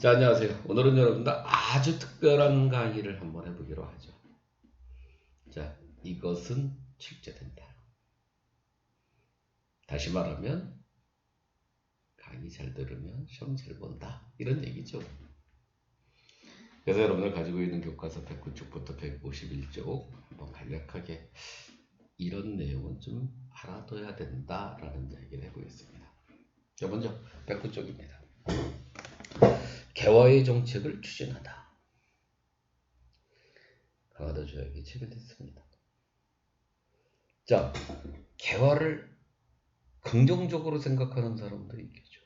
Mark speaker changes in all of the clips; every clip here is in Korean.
Speaker 1: 자, 안녕하세요. 오늘은 여러분들 아주 특별한 강의를 한번 해보기로 하죠. 자, 이것은 출제된다. 다시 말하면 강의 잘 들으면 시험 잘 본다. 이런 얘기죠. 그래서 여러분들 가지고 있는 교과서 109쪽부터 151쪽 한번 간략하게 이런 내용은 좀 알아둬야 된다라는 이야기를 해보겠습니다. 자, 먼저 109쪽입니다. 개화의 정책을 추진하다. 강화도 조약이 체결됐습니다. 자, 개화를 긍정적으로 생각하는 사람들이 있겠죠.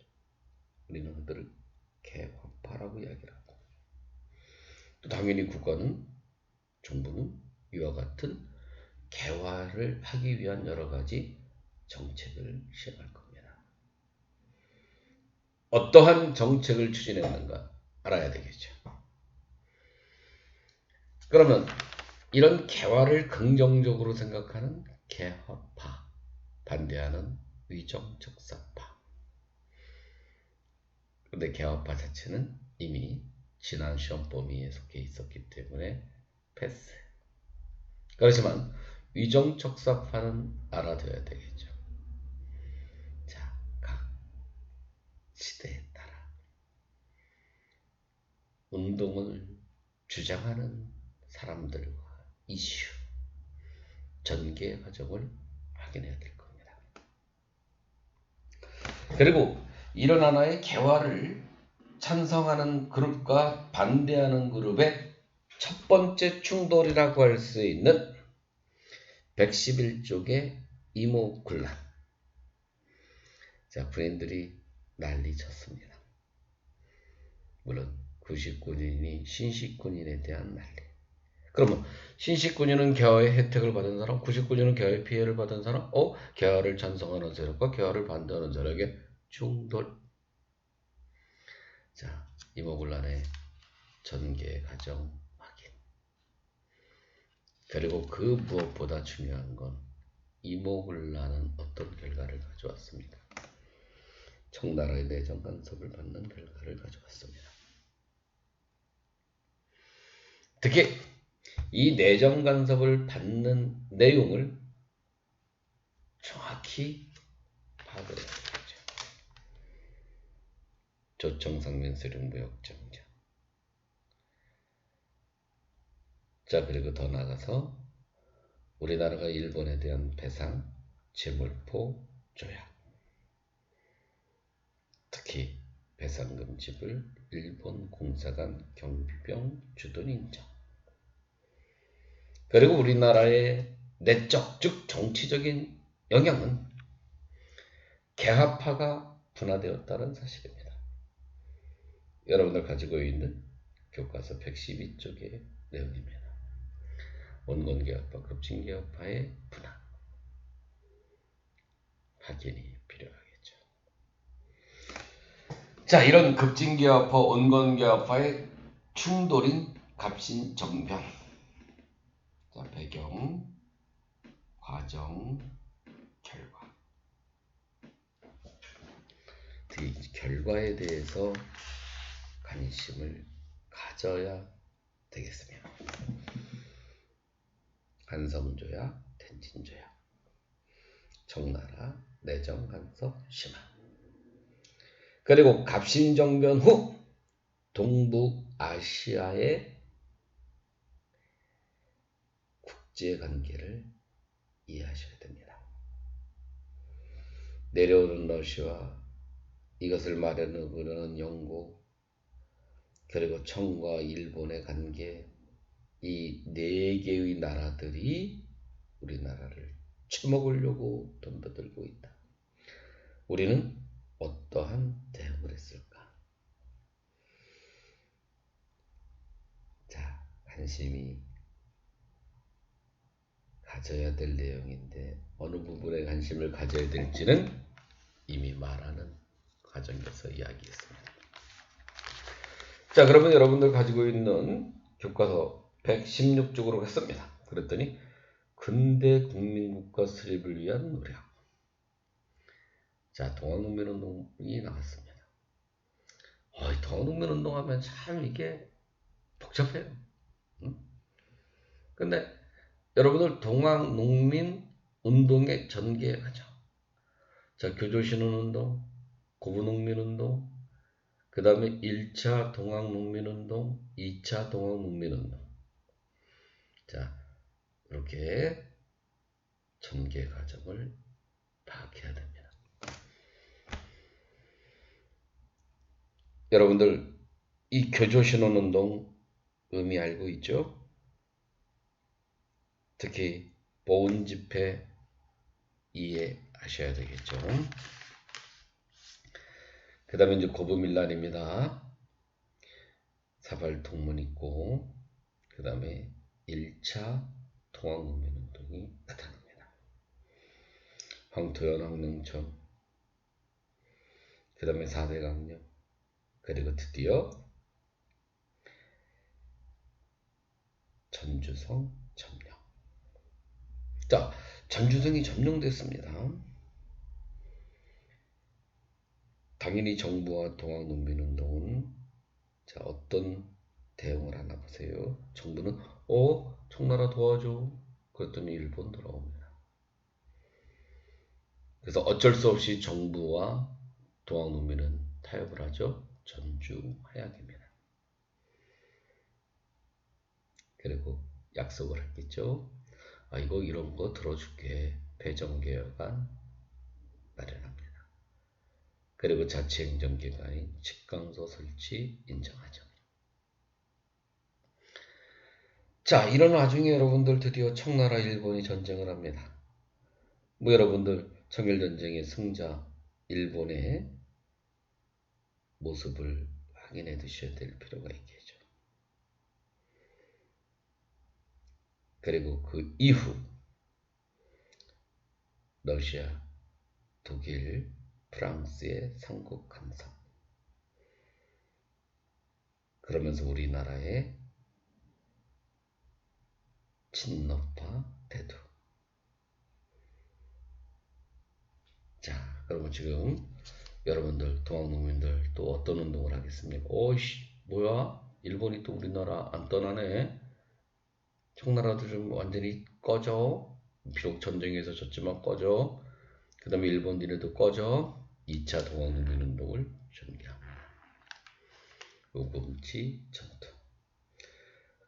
Speaker 1: 우리는 그들을 개화파라고 이야기를 하고, 또 당연히 국가는, 정부는 이와 같은 개화를 하기 위한 여러 가지 정책을 시행할 겁니다. 어떠한 정책을 추진했는가 알아야 되겠죠. 그러면 이런 개화를 긍정적으로 생각하는 개화파, 반대하는 위정적사파. 그런데 개화파 자체는 이미 지난 시험 범위에 속해 있었기 때문에 패스. 그렇지만 위정적사파는 알아둬야 되겠죠. 자, 각 시대에 따라 운동을 주장하는 사람들과 이슈, 전개 과정을 확인해야 될 겁니다. 그리고 이런 하나의 개화를 찬성하는 그룹과 반대하는 그룹의 첫 번째 충돌이라고 할 수 있는 111쪽의 이모군란. 자, 브랜들이 난리 쳤습니다. 물론 구식군인이 신식군인에 대한 난리. 그러면 신식군인은 개화의 혜택을 받은 사람, 구식군인은 개화의 피해를 받은 사람, 개화를 찬성하는 세력과 개화를 반대하는 세력의 충돌. 자, 이모군란의 전개 과정 확인. 그리고 그 무엇보다 중요한 건 이모군란은 어떤 결과를 가져왔습니까? 청나라의 내정 간섭을 받는 결과를 가져왔습니다. 특히 이 내정 간섭을 받는 내용을 정확히 파악을 해야 되겠죠. 조청상면수령무역정자. 자, 그리고 더 나아가서 우리나라가 일본에 대한 배상, 재물포 조약. 특히 배상금 지불, 일본 공사관 경비병 주둔 인정. 그리고 우리나라의 내적, 즉 정치적인 영향은 개화파가 분화되었다는 사실입니다. 여러분들 가지고 있는 교과서 112쪽의 내용입니다. 원건개화파, 급진개화파의 분화. 확인이 필요하겠죠. 자, 이런 급진개화파, 원건개화파의 충돌인 갑신정변. 자, 배경, 과정, 결과. 이 결과에 대해서 관심을 가져야 되겠습니다. 한성조약, 텐진조약, 청나라 내정 간섭 심화. 그리고 갑신정변 후 동북아시아의 국제관계를 이해하셔야 됩니다. 내려오는 러시아, 이것을 마련하는 영국, 그리고 청과 일본의 관계, 이 네 개의 나라들이 우리나라를 쳐먹으려고 덤벼들고 있다. 우리는 어떠한 대응을 했을까? 자, 관심이 가져야 될 내용인데 어느 부분에 관심을 가져야 될지는 이미 말하는 과정에서 이야기했습니다. 자, 그러면 여러분들 가지고 있는 교과서 116쪽으로 갔습니다. 그랬더니 근대 국민국가 수립을 위한 노력. 자, 동학농민운동이 나왔습니다. 동학농민운동하면 참 이게 복잡해요. 응? 근데 여러분들 동학농민운동의 전개 가죠. 자, 교조신혼운동, 고부농민운동, 그 다음에 1차 동학농민운동, 2차 동학농민운동. 자, 이렇게 전개 과정을 파악해야 됩니다. 여러분들 이 교조신혼운동 의미 알고 있죠? 특히 보훈집회 이해하셔야 되겠죠. 그 다음에 이제 고부밀란입니다. 사발통문 있고, 그 다음에 1차 동학농민운동이 나타납니다. 황토현 황릉천, 그 다음에 4대 강령, 그리고 드디어 전주성 점령. 자, 전주성이 점령됐습니다. 당연히 정부와 동학농민운동은 자, 어떤 대응을 하나 보세요. 정부는 청나라 도와줘. 그랬더니 일본 돌아옵니다. 그래서 어쩔 수 없이 정부와 동학농민은 타협을 하죠. 전주 하약입니다. 그리고 약속을 했겠죠. 이거 이런 거 들어줄게. 배정개혁안 마련합니다. 그리고 자치행정기관인 직강소 설치 인정하죠. 자, 이런 와중에 여러분들 드디어 청나라 일본이 전쟁을 합니다. 여러분들 청일전쟁의 승자 일본의 모습을 확인해 두셔야 될 필요가 있겠죠. 그리고 그 이후 러시아, 독일, 프랑스의 삼국 간섭. 그러면서 우리나라의 친노파 대두. 자, 그러면 지금 여러분들 동학농민들 또 어떤 운동을 하겠습니까? 뭐야? 일본이 또 우리나라 안 떠나네. 청나라도 좀 완전히 꺼져. 비록 전쟁에서 졌지만 꺼져. 그 다음에 일본 니네도 꺼져. 2차 동학농민운동을 전개합니다. 우금치 전투.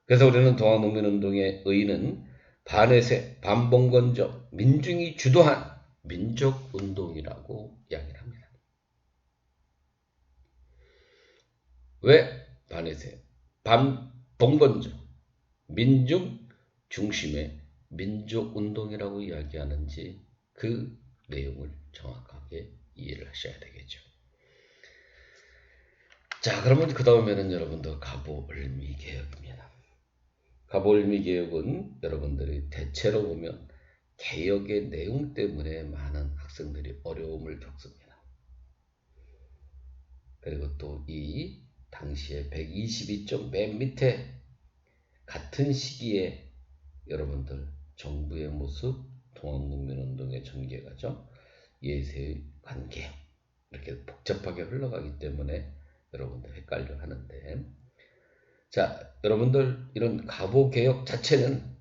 Speaker 1: 그래서 우리는 동학농민운동의 의의는 반해세, 반봉건적, 민중이 주도한 민족운동이라고 이야기를 합니다. 왜 반해세, 반봉건적, 민중 중심의 민족운동이라고 이야기하는지 그 내용을 정확하게 이해를 하셔야 되겠죠. 자, 그러면 그 다음에는 여러분들 가보을미개혁입니다. 가보을미개혁은 여러분들이 대체로 보면 개혁의 내용 때문에 많은 학생들이 어려움을 겪습니다. 그리고 또 이 당시에 122쪽 맨 밑에 같은 시기에 여러분들 정부의 모습, 동학농민운동의 전개가죠. 예세의 관계 이렇게 복잡하게 흘러가기 때문에 여러분들 헷갈려 하는데, 자, 여러분들 이런 가보개혁 자체는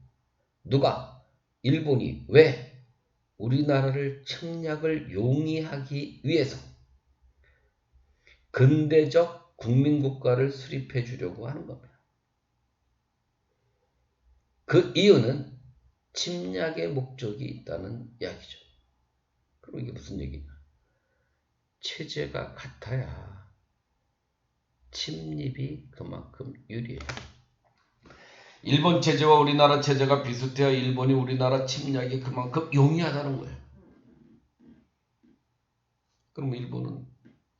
Speaker 1: 누가 일본이 왜 우리나라를 침략을 용이하기 위해서 근대적 국민국가를 수립해 주려고 하는 겁니다. 그 이유는 침략의 목적이 있다는 이야기죠. 그럼 이게 무슨 얘기냐? 체제가 같아야 침입이 그만큼 유리해요. 일본 체제와 우리나라 체제가 비슷해야 일본이 우리나라 침략이 그만큼 용이하다는 거예요. 그럼 일본은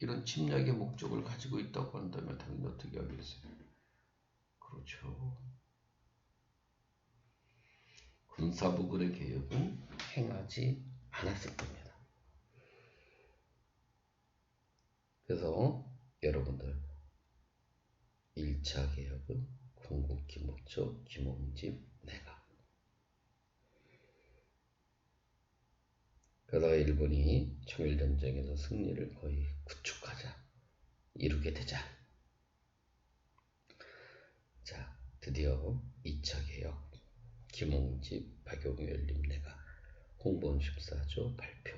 Speaker 1: 이런 침략의 목적을 가지고 있다고 한다면 당연히 어떻게 하겠어요? 그렇죠. 군사부근의 개혁은 행하지 않았을 겁니다. 그래서 여러분들 1차 개혁은 군국기목조 김홍집 내각. 그러다가 일본이 청일전쟁에서 승리를 거의 구축하자, 이루게 되자 드디어 2차 개혁 김홍집 박용희 열림내가 홍보원 14조 발표.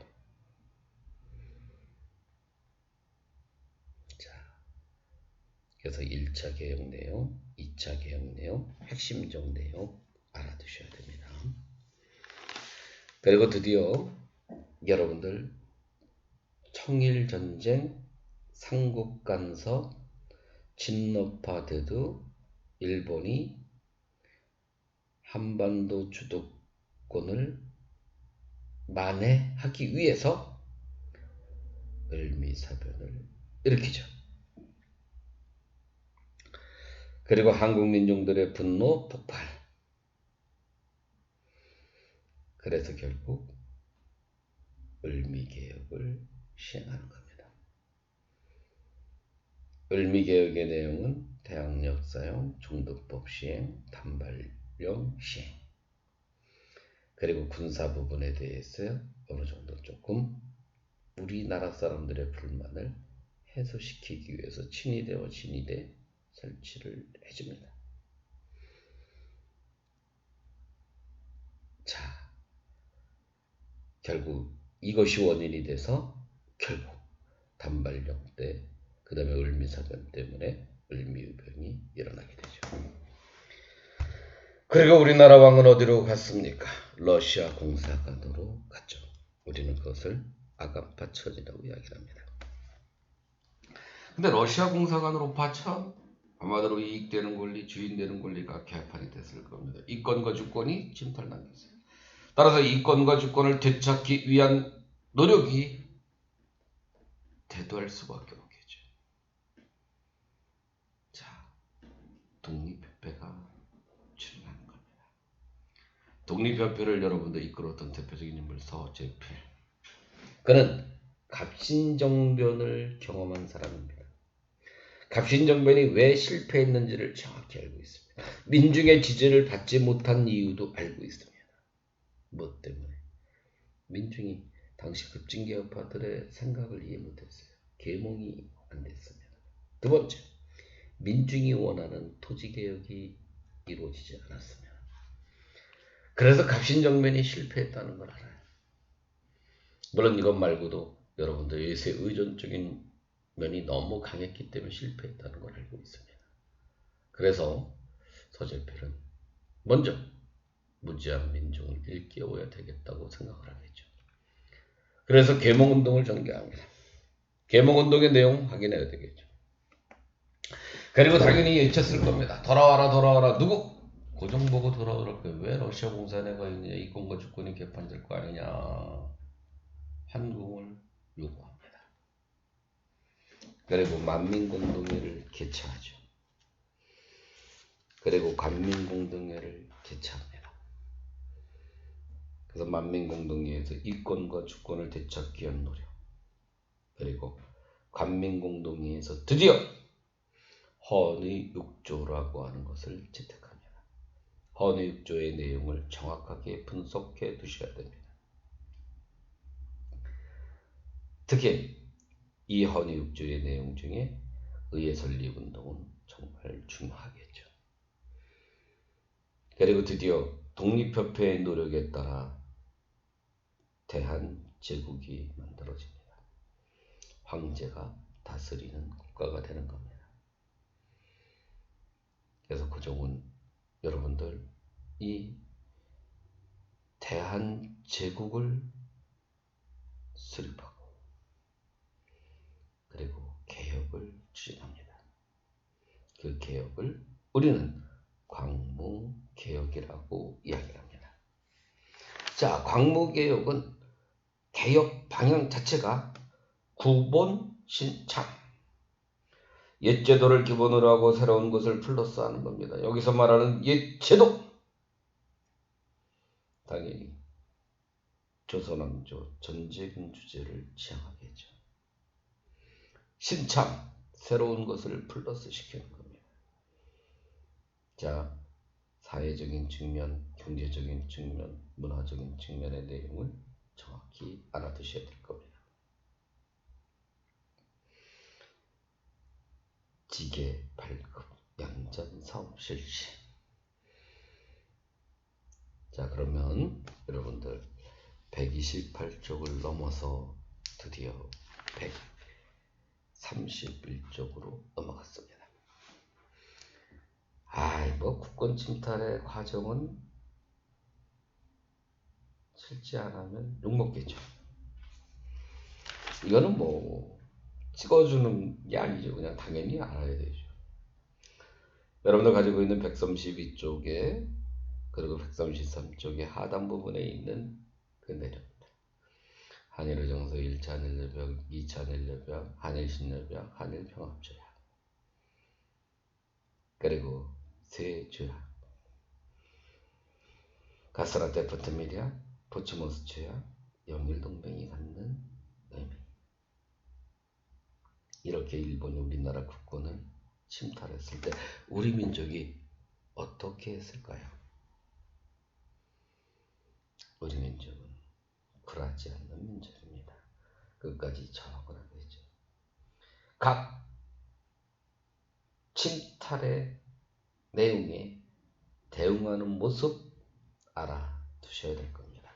Speaker 1: 자, 그래서 1차 개혁 내용, 2차 개혁 내용, 핵심적 내용 알아두셔야 됩니다. 그리고 드디어 여러분들 청일전쟁 삼국간서 진노파대도 일본이 한반도 주도권을 만회하기 위해서 을미사변을 일으키죠. 그리고 한국민중들의 분노 폭발. 그래서 결국 을미개혁을 시행하는 겁니다. 을미개혁의 내용은 대항력 사용, 중도법 시행, 단발령 시행, 그리고 군사 부분에 대해서 어느 정도 조금 우리나라 사람들의 불만을 해소시키기 위해서 친위대와 진위대 설치를 해줍니다. 자, 결국 이것이 원인이 돼서 결국 단발령 때 그 다음에 을미사변 때문에 을미유병이 일어나게 되죠. 그리고 우리나라 왕은 어디로 갔습니까? 러시아 공사관으로 갔죠. 우리는 그것을 아간파천이라고 이야기합니다. 근데 러시아 공사관으로 파천, 아마도 이익되는 권리, 주인되는 권리가 개판이 됐을 겁니다. 이권과 주권이 침탈당했어요. 따라서 이권과 주권을 되찾기 위한 노력이 대두할 수밖에 없겠죠. 자, 독립협회가 출현하는 겁니다. 독립협회를 여러분들 이끌었던 대표적인 인물 서재필. 그는 갑신정변을 경험한 사람입니다. 갑신정변이 왜 실패했는지를 정확히 알고 있습니다. 민중의 지지를 받지 못한 이유도 알고 있습니다. 무엇 때문에? 민중이 당시 급진개혁파들의 생각을 이해 못했어요. 계몽이 안 됐습니다. 두 번째, 민중이 원하는 토지개혁이 이루어지지 않았습니다. 그래서 갑신정변이 실패했다는 걸 알아요. 물론 이것 말고도 여러분들 외세 의존적인 면이 너무 강했기 때문에 실패했다는 걸 알고 있습니다. 그래서 서재필은 먼저 무지한 민중을 일깨워야 되겠다고 생각을 하겠죠. 그래서 계몽운동을 전개합니다. 계몽운동의 내용 확인해야 되겠죠. 그리고 당연히 외쳤을 겁니다. 돌아와라 돌아와라. 누구? 고정 보고 돌아오라고. 왜 러시아 공산회가 있느냐. 이권과 주권이 개판될 거 아니냐. 환궁을 요구합니다. 그리고 만민공동회를 개최하죠. 그리고 관민공동회를 개최합니다. 그래서 만민공동회에서 이권과 주권을 되찾기 위한 노력, 그리고 관민공동회에서 드디어 헌의 6조라고 하는 것을 채택합니다. 헌의 6조의 내용을 정확하게 분석해 두셔야 됩니다. 특히 이 헌의 6조의 내용 중에 의회 설립운동은 정말 중요하겠죠. 그리고 드디어 독립협회의 노력에 따라 대한제국이 만들어집니다. 황제가 다스리는 국가가 되는 겁니다. 그래서 고종은 여러분들 이 대한제국을 수립하고 그리고 개혁을 추진합니다. 그 개혁을 우리는 광무개혁이라고 이야기합니다. 자, 광무개혁은 개혁 방향 자체가 구본신창, 옛 제도를 기본으로 하고 새로운 것을 플러스 하는 겁니다. 여기서 말하는 옛 제도, 당연히 조선왕조 전제군 주제를 지향하겠죠. 신참, 새로운 것을 플러스 시키는 겁니다. 자, 사회적인 측면, 경제적인 측면, 문화적인 측면의 내용을 정확히 알아두셔야 될 겁니다. 지계 발급, 양전 사업 실시. 자, 그러면 여러분들 128쪽을 넘어서 드디어 131쪽으로 넘어갔습니다. 뭐 국권 침탈의 과정은 실제 안 하면 욕먹겠죠. 이거는 뭐 찍어주는 게 아니죠. 그냥 당연히 알아야 되죠. 여러분들 가지고 있는 132쪽에 그리고 133쪽의 하단 부분에 있는 그 내용들. 한일의정서 1차 한일협약, 2차 한일협약, 한일신협약, 한일평합조약, 그리고 세조약, 가스라테프트미리아, 포츠모스조약, 영일동맹이 갖는 의미. 이렇게 일본이 우리나라 국권을 침탈했을 때 우리 민족이 어떻게 했을까요? 우리 민족은 굴하지 않는 민족입니다. 끝까지 전업을 하고 있죠. 각 침탈의 내용에 대응하는 모습 알아두셔야 될 겁니다.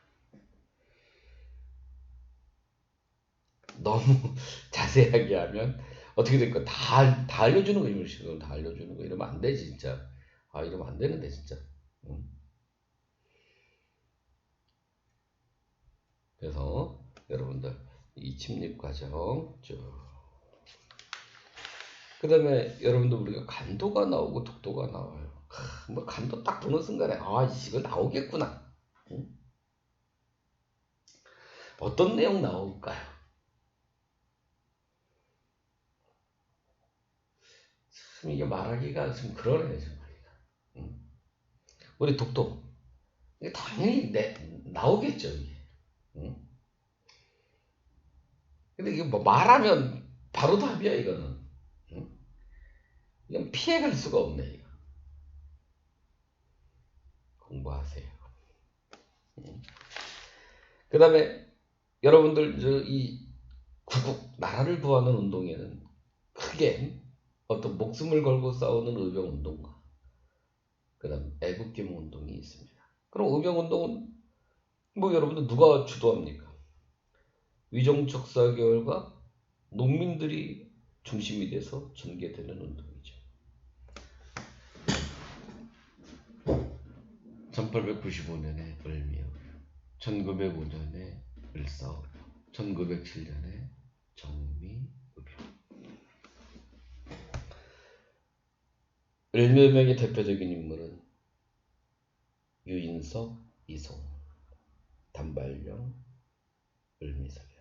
Speaker 1: 너무 자세하게 하면 어떻게 될까? 다 알려주는 거, 이런 다 알려주는 거 이러면 안 돼, 진짜. 이러면 안 되는데, 진짜. 응? 그래서 여러분들 이 침입 과정 그 다음에 여러분들 우리가 간도가 나오고 독도가 나와요. 뭐 간도 딱 보는 순간에 이거 나오겠구나. 응? 어떤 내용 나올까요? 참 이게 말하기가 좀 그러네 정말이가. 응? 우리 독도 이게 당연히 나오겠죠 이게. 응? 근데 이게 뭐 말하면 바로 답이야 이거는. 응? 이건 피해갈 수가 없네 이거. 공부하세요. 응? 그 다음에 여러분들 이 구국 나라를 구하는 운동에는 크게 어떤 목숨을 걸고 싸우는 의병운동과 그 다음 애국개몽 운동이 있습니다. 그럼 의병운동은 뭐 여러분들 누가 주도합니까? 위정척사계열과 농민들이 중심이 돼서 전개되는 운동이죠. 1895년에 을미역, 1905년에 을사오병, 1907년에 정미의병. 을미의병의 대표적인 인물은 유인석, 이송, 단발령, 을미사병.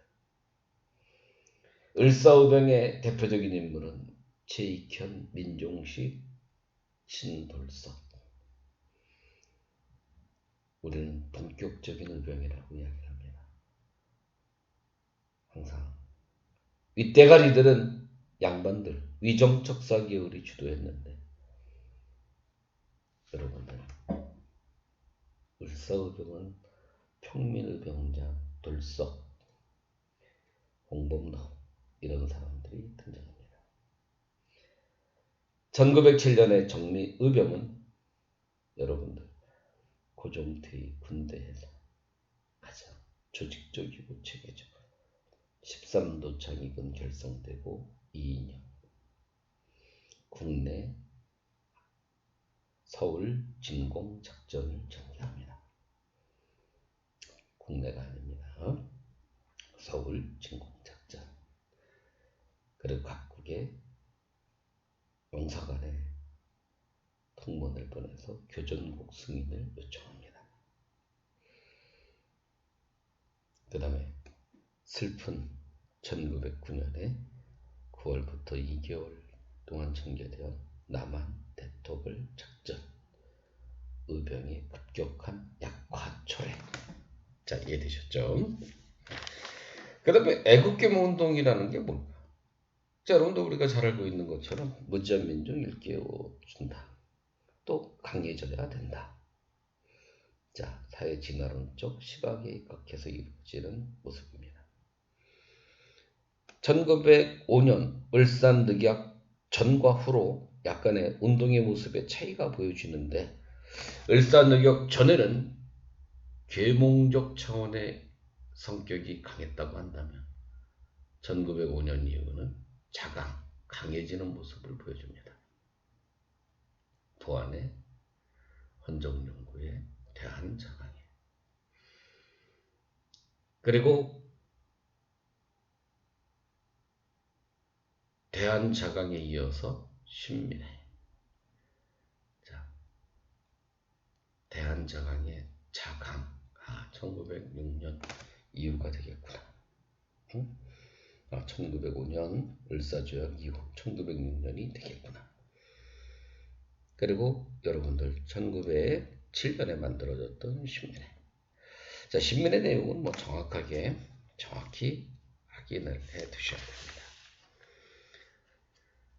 Speaker 1: 을사오병의 대표적인 인물은 최익현, 민종식, 신돌석. 우리는 본격적인 의병이라고 이야기를 합니다. 항상 윗대가리들은 양반들, 위정척사 계열이 주도했는데 여러분들 을사의병은 평민의병장, 돌석, 홍범도 이런 사람들이 등장합니다. 1907년에 정미의병은 여러분들 고종태의 군대에서 가장 조직적이고 체계적 13도 창의군 결성되고 2년 국내 서울 진공 작전을 전개합니다. 국내가 아닙니다. 서울 진공 작전. 그리고 각국의 영사관에 통문을 보내서 교전국 승인을 요청합니다. 그 다음에 슬픈 1909년에 9월부터 2개월 동안 전개되어 남한 대토벌 작전, 의병의 급격한 약화초래. 자, 이해되셨죠? 그 다음에 애국개몽 운동이라는 게 뭡니까? 자, 여러분들 우리가 잘 알고 있는 것처럼 무지한민족 일깨워준다. 또 강해져야 된다. 자, 사회 진화론적 시각에 입각해서 이루어지는 모습입니다. 1905년 을산늑약 전과 후로 약간의 운동의 모습의 차이가 보여지는데 을산늑약 전에는 계몽적 차원의 성격이 강했다고 한다면 1905년 이후는 자강, 강해지는 모습을 보여줍니다. 도안의 헌정연구에 대한 자강에. 그리고 대한자강에 이어서 신민회. 자, 대한자강의 자강. 1906년 이후가 되겠구나. 응? 1905년 을사조약 이후 1906년이 되겠구나. 그리고 여러분들 1907년에 만들어졌던 신민회. 자, 신민회 내용은 뭐 정확히 확인을 해 두셔야 됩니다.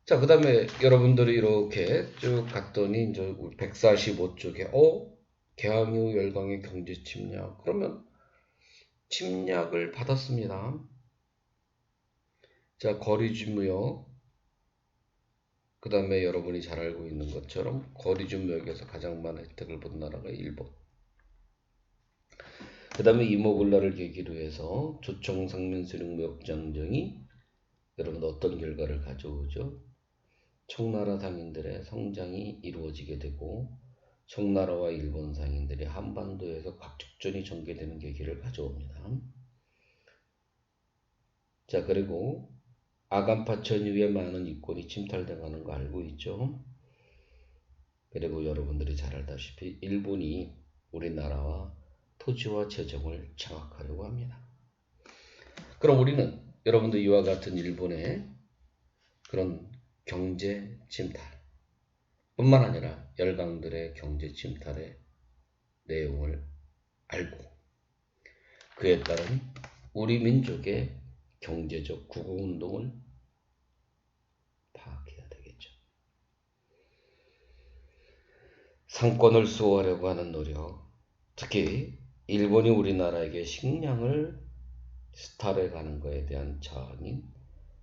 Speaker 1: 자, 그 다음에 여러분들이 이렇게 쭉 갔더니 이제 145쪽에 개항 열강의 경제 침략. 그러면 침략을 받았습니다. 자, 거리주무역. 그 다음에 여러분이 잘 알고 있는 것처럼 거리주무역에서 가장 많은 혜택을 본 나라가 일본. 그 다음에 이모군란을 계기로 해서 조총상민수령무역장정이 여러분 어떤 결과를 가져오죠? 청나라 상인들의 성장이 이루어지게 되고 청나라와 일본 상인들이 한반도에서 각축전이 전개되는 계기를 가져옵니다. 자, 그리고 아간파천 이후에 많은 이권이 침탈당하는 거 알고 있죠? 그리고 여러분들이 잘 알다시피 일본이 우리나라와 토지와 재정을 장악하려고 합니다. 그럼 우리는 여러분들 이와 같은 일본의 그런 경제 침탈 뿐만 아니라 열강들의 경제 침탈의 내용을 알고 그에 따른 우리 민족의 경제적 구국운동을 파악해야 되겠죠. 상권을 수호하려고 하는 노력, 특히 일본이 우리나라에게 식량을 수탈해 가는 것에 대한 저항인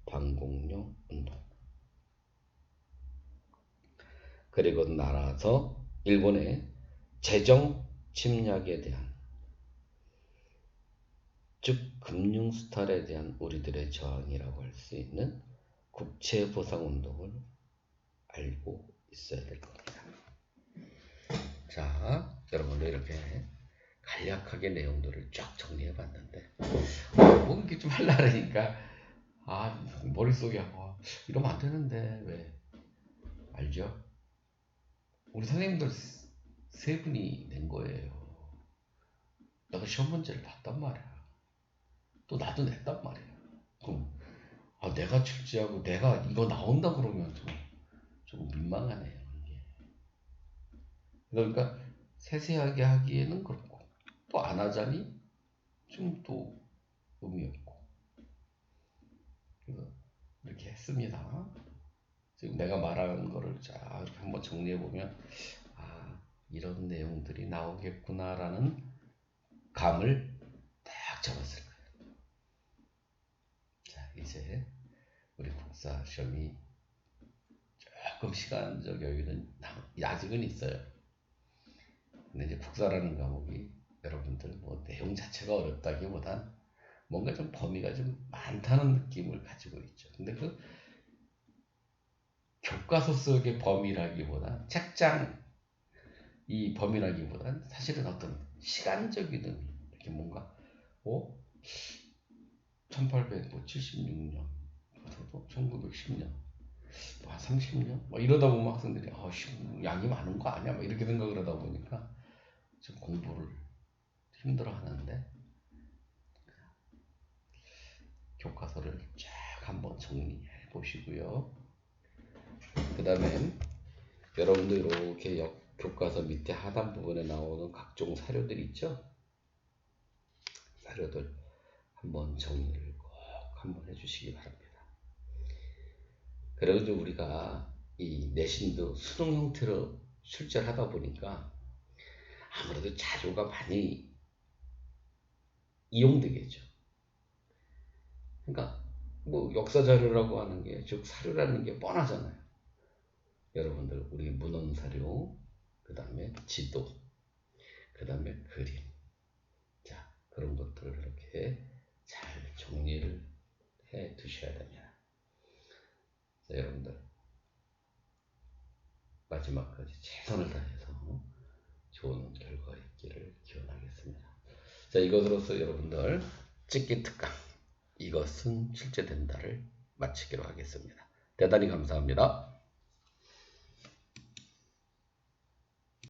Speaker 1: 반공령 운동. 그리고 나라서 일본의 재정 침략에 대한, 즉 금융 수탈에 대한 우리들의 저항이라고 할 수 있는 국채 보상 운동을 알고 있어야 될 겁니다. 자, 여러분들 이렇게 간략하게 내용들을 쫙 정리해 봤는데 뭐 이렇게 좀 하려니까 머릿속에 이러면 안 되는데 왜 알죠? 우리 선생님들 세 분이 낸 거예요. 내가 시험 문제를 봤단 말이야. 또 나도 냈단 말이야. 그럼 내가 출제하고 내가 이거 나온다 그러면 좀 민망하네요. 이게. 그러니까 세세하게 하기에는 그렇고 또 안 하자니 좀 또 의미 없고. 그래서 이렇게 했습니다. 지금 내가 말하는 거를 쫙 한번 정리해 보면 이런 내용들이 나오겠구나라는 감을 딱 잡았을 거예요. 자, 이제 우리 국사 시험이 조금 시간적 여유는 아직은 있어요. 근데 이제 국사라는 과목이 여러분들 뭐 내용 자체가 어렵다기보단 뭔가 좀 범위가 좀 많다는 느낌을 가지고 있죠. 근데 그 교과서 속의 범위라기보다 책장 이 범위라기보단 사실은 어떤 시간적인 의미, 이렇게 뭔가 1876년, 1910년, 30년, 이러다 보면 학생들이 양이 많은 거 아니야? 이렇게 생각을 하다 보니까 좀 공부를 힘들어 하는데 교과서를 쫙 한번 정리해 보시고요. 그 다음에 여러분들 이렇게 교과서 밑에 하단 부분에 나오는 각종 사료들 있죠? 사료들 한번 정리를 꼭 한번 해주시기 바랍니다. 그리고 이제 우리가 이 내신도 수능 형태로 출제를 하다 보니까 아무래도 자료가 많이 이용되겠죠. 그러니까 뭐 역사 자료라고 하는 게, 즉 사료라는 게 뻔하잖아요. 여러분들 우리 문헌 사료, 그 다음에 지도, 그 다음에 그림, 그런 것들을 이렇게 잘 정리를 해 두셔야 됩니다. 자, 여러분들 마지막까지 최선을 다해서 좋은 결과 있기를 기원하겠습니다. 자, 이것으로서 여러분들 찍기 특강 이것은 실제 된다를 마치기로 하겠습니다. 대단히 감사합니다.